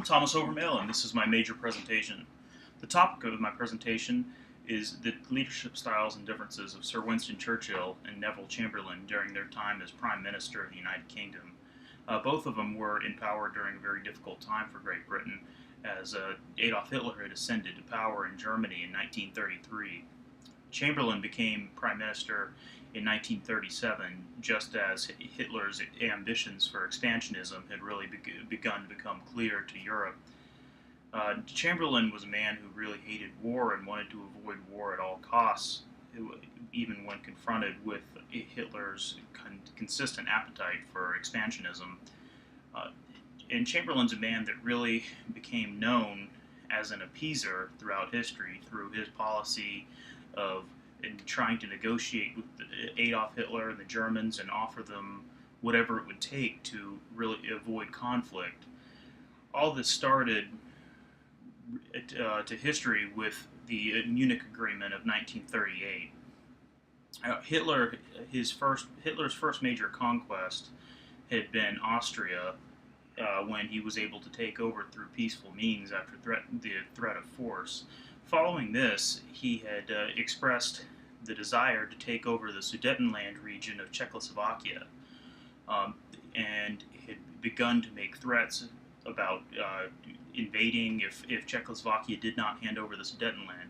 I'm Thomas Overmail, and this is my major presentation. The topic of my presentation is the leadership styles and differences of Sir Winston Churchill and Neville Chamberlain during their time as Prime Minister of the United Kingdom. Both of them were in power during a very difficult time for Great Britain, as Adolf Hitler had ascended to power in Germany in 1933. Chamberlain became Prime Minister in 1937, just as Hitler's ambitions for expansionism had really begun to become clear to Europe. Chamberlain was a man who really hated war and wanted to avoid war at all costs, even when confronted with Hitler's consistent appetite for expansionism. Uh, and Chamberlain's a man that really became known as an appeaser throughout history through his policy of trying to negotiate with Adolf Hitler and the Germans and offer them whatever it would take to really avoid conflict. All this started to history with the Munich Agreement of 1938. Hitler's first major conquest had been Austria, when he was able to take over through peaceful means after the threat of force. Following this, he had expressed the desire to take over the Sudetenland region of Czechoslovakia, and had begun to make threats about invading if Czechoslovakia did not hand over the Sudetenland.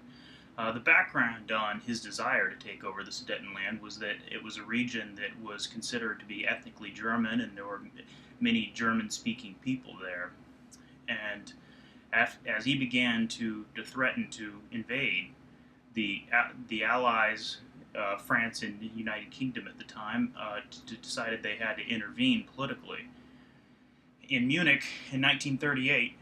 The background on his desire to take over the Sudetenland was that it was a region that was considered to be ethnically German, and there were many German-speaking people there. And as he began to threaten to invade, the Allies, France and the United Kingdom at the time, decided they had to intervene politically. In Munich in 1938,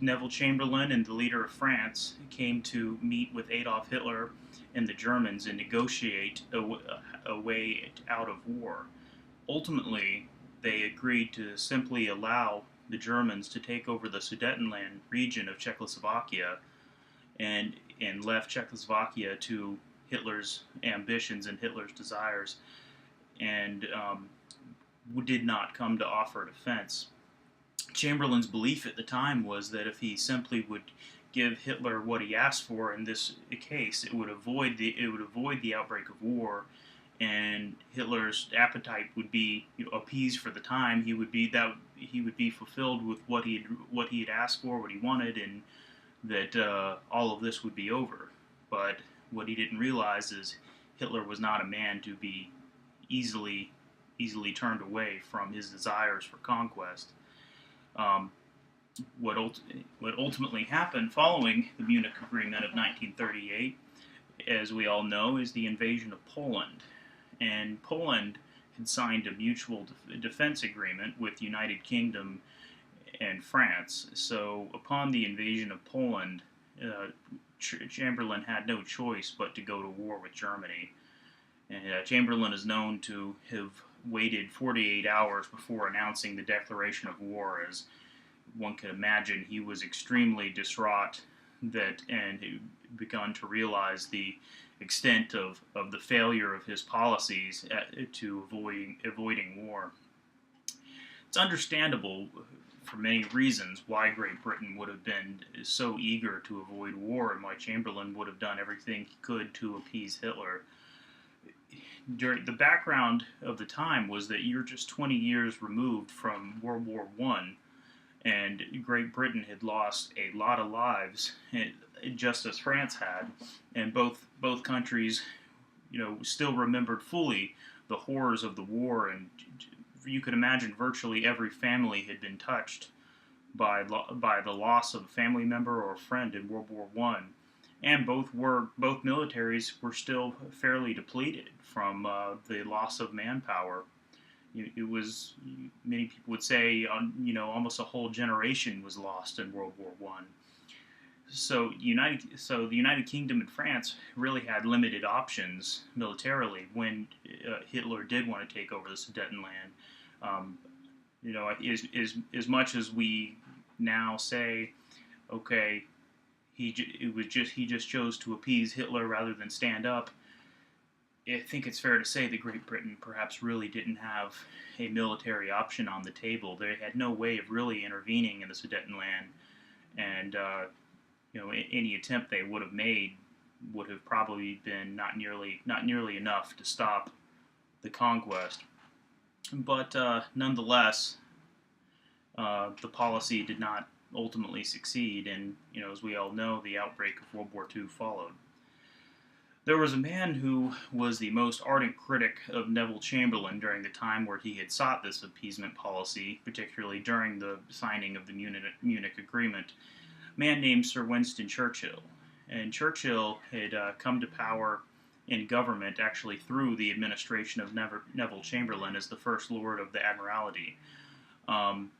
Neville Chamberlain and the leader of France came to meet with Adolf Hitler and the Germans and negotiate a way out of war. Ultimately, they agreed to simply allow the Germans to take over the Sudetenland region of Czechoslovakia and left Czechoslovakia to Hitler's ambitions and Hitler's desires, and did not come to offer defense. Chamberlain's belief at the time was that if he simply would give Hitler what he asked for in this case, it would avoid the outbreak of war, and Hitler's appetite would be appeased for the time. He would be fulfilled with what he had asked for, what he wanted, and that all of this would be over. But what he didn't realize is Hitler was not a man to be easily turned away from his desires for conquest. What ultimately happened following the Munich Agreement of 1938, as we all know, is the invasion of Poland. And Poland had signed a mutual defense agreement with the United Kingdom and France. So upon the invasion of Poland, Chamberlain had no choice but to go to war with Germany. And Chamberlain is known to have waited 48 hours before announcing the declaration of war. As one can imagine, he was extremely distraught and begun to realize the extent of the failure of his policies to avoiding war. It's understandable for many reasons why Great Britain would have been so eager to avoid war, and why Chamberlain would have done everything he could to appease Hitler. The background of the time was that you're just 20 years removed from World War I, and Great Britain had lost a lot of lives, just as France had, and both countries, still remembered fully the horrors of the war, and you could imagine virtually every family had been touched by the loss of a family member or a friend in World War I. And both militaries were still fairly depleted from the loss of manpower. It was, many people would say, almost a whole generation was lost in World War I. So the United Kingdom and France really had limited options militarily when Hitler did want to take over the Sudetenland. As much as we now say, okay, he just chose to appease Hitler rather than stand up. I think it's fair to say that Great Britain perhaps really didn't have a military option on the table. They had no way of really intervening in the Sudetenland, and any attempt they would have made would have probably been not nearly enough to stop the conquest. But nonetheless, the policy did not ultimately succeed, and as we all know, the outbreak of World War II followed. There was a man who was the most ardent critic of Neville Chamberlain during the time where he had sought this appeasement policy, particularly during the signing of the Munich Agreement, a man named Sir Winston Churchill. And Churchill had come to power in government actually through the administration of Neville Chamberlain as the First Lord of the Admiralty. Um,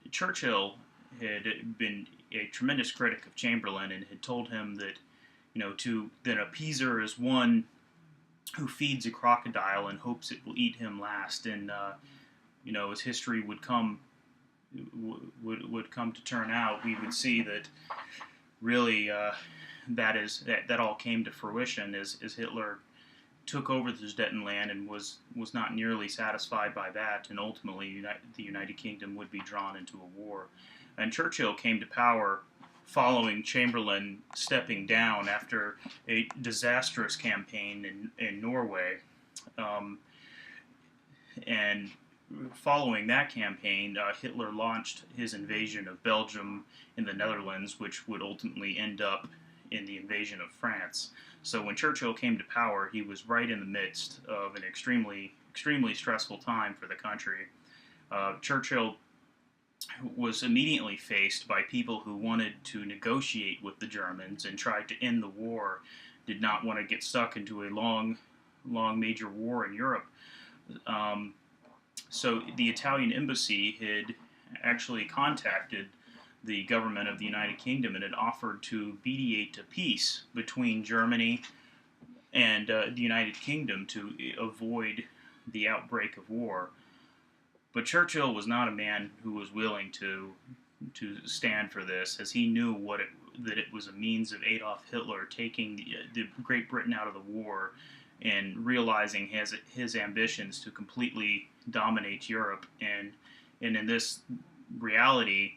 Churchill had been a tremendous critic of Chamberlain and had told him that that a appeaser is one who feeds a crocodile and hopes it will eat him last. And as history would come to turn out, we would see that really that all came to fruition as Hitler took over the Sudetenland and was not nearly satisfied by that, and ultimately the United Kingdom would be drawn into a war. And Churchill came to power following Chamberlain stepping down after a disastrous campaign in Norway. And following that campaign, Hitler launched his invasion of Belgium and the Netherlands, which would ultimately end up in the invasion of France. So when Churchill came to power, he was right in the midst of an extremely stressful time for the country. Churchill was immediately faced by people who wanted to negotiate with the Germans and tried to end the war, did not want to get stuck into a long major war in Europe. So the Italian embassy had actually contacted the government of the United Kingdom and had offered to mediate a peace between Germany and the United Kingdom to avoid the outbreak of war. But Churchill was not a man who was willing to stand for this, as he knew that it was a means of Adolf Hitler taking the Great Britain out of the war and realizing his ambitions to completely dominate Europe. And in this reality,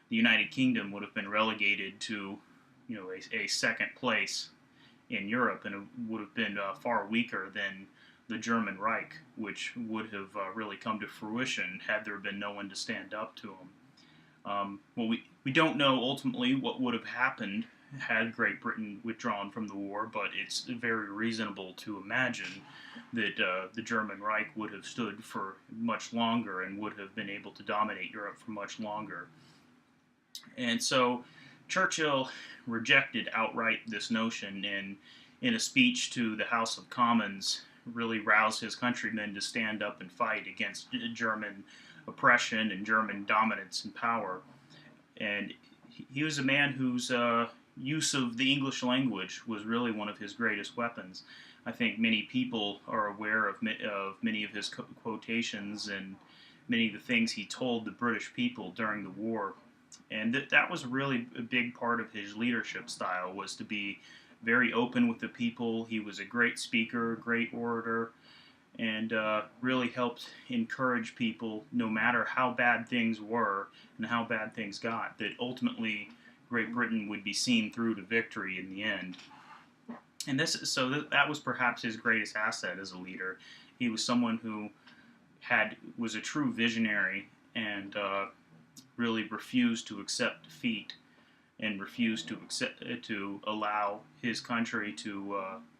the United Kingdom would have been relegated to a second place in Europe, and it would have been far weaker than the German Reich, which would have really come to fruition had there been no one to stand up to him. We don't know ultimately what would have happened had Great Britain withdrawn from the war, but it's very reasonable to imagine that the German Reich would have stood for much longer and would have been able to dominate Europe for much longer. And so Churchill rejected outright this notion, and in a speech to the House of Commons really roused his countrymen to stand up and fight against German oppression and German dominance and power. And he was a man whose use of the English language was really one of his greatest weapons. I think many people are aware of many of his quotations and many of the things he told the British people during the war. And that was really a big part of his leadership style, was to be very open with the people. He was a great speaker, great orator, and really helped encourage people, no matter how bad things were and how bad things got, that ultimately Great Britain would be seen through to victory in the end. And that was perhaps his greatest asset as a leader. He was someone who was a true visionary and really refused to accept defeat and refused to allow his country to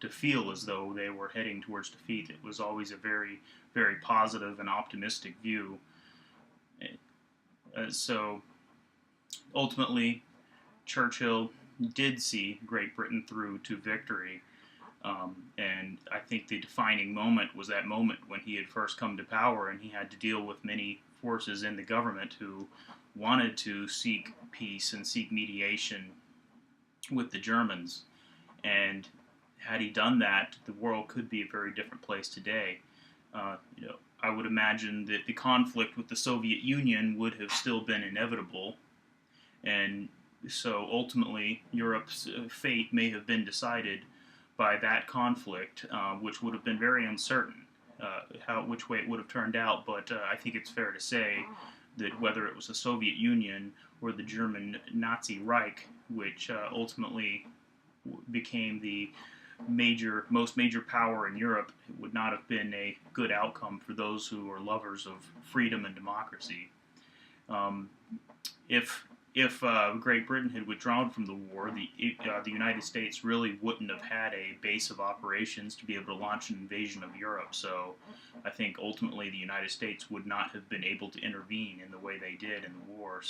feel as though they were heading towards defeat. It was always a very, very positive and optimistic view. So ultimately, Churchill did see Great Britain through to victory. And I think the defining moment was that moment when he had first come to power and he had to deal with many forces in the government who wanted to seek peace and seek mediation with the Germans. And had he done that, the world could be a very different place today. I would imagine that the conflict with the Soviet Union would have still been inevitable, and so ultimately Europe's fate may have been decided, by that conflict, which would have been very uncertain which way it would have turned out. But I think it's fair to say that whether it was the Soviet Union or the German Nazi Reich, which ultimately became the most major power in Europe, it would not have been a good outcome for those who are lovers of freedom and democracy. Um, if Great Britain had withdrawn from the war, the United States really wouldn't have had a base of operations to be able to launch an invasion of Europe. So I think ultimately the United States would not have been able to intervene in the way they did in the war.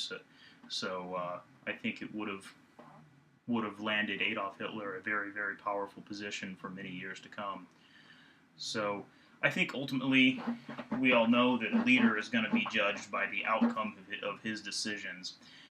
So I think it would have landed Adolf Hitler a very, very powerful position for many years to come. So I think ultimately we all know that a leader is going to be judged by the outcome of his decisions.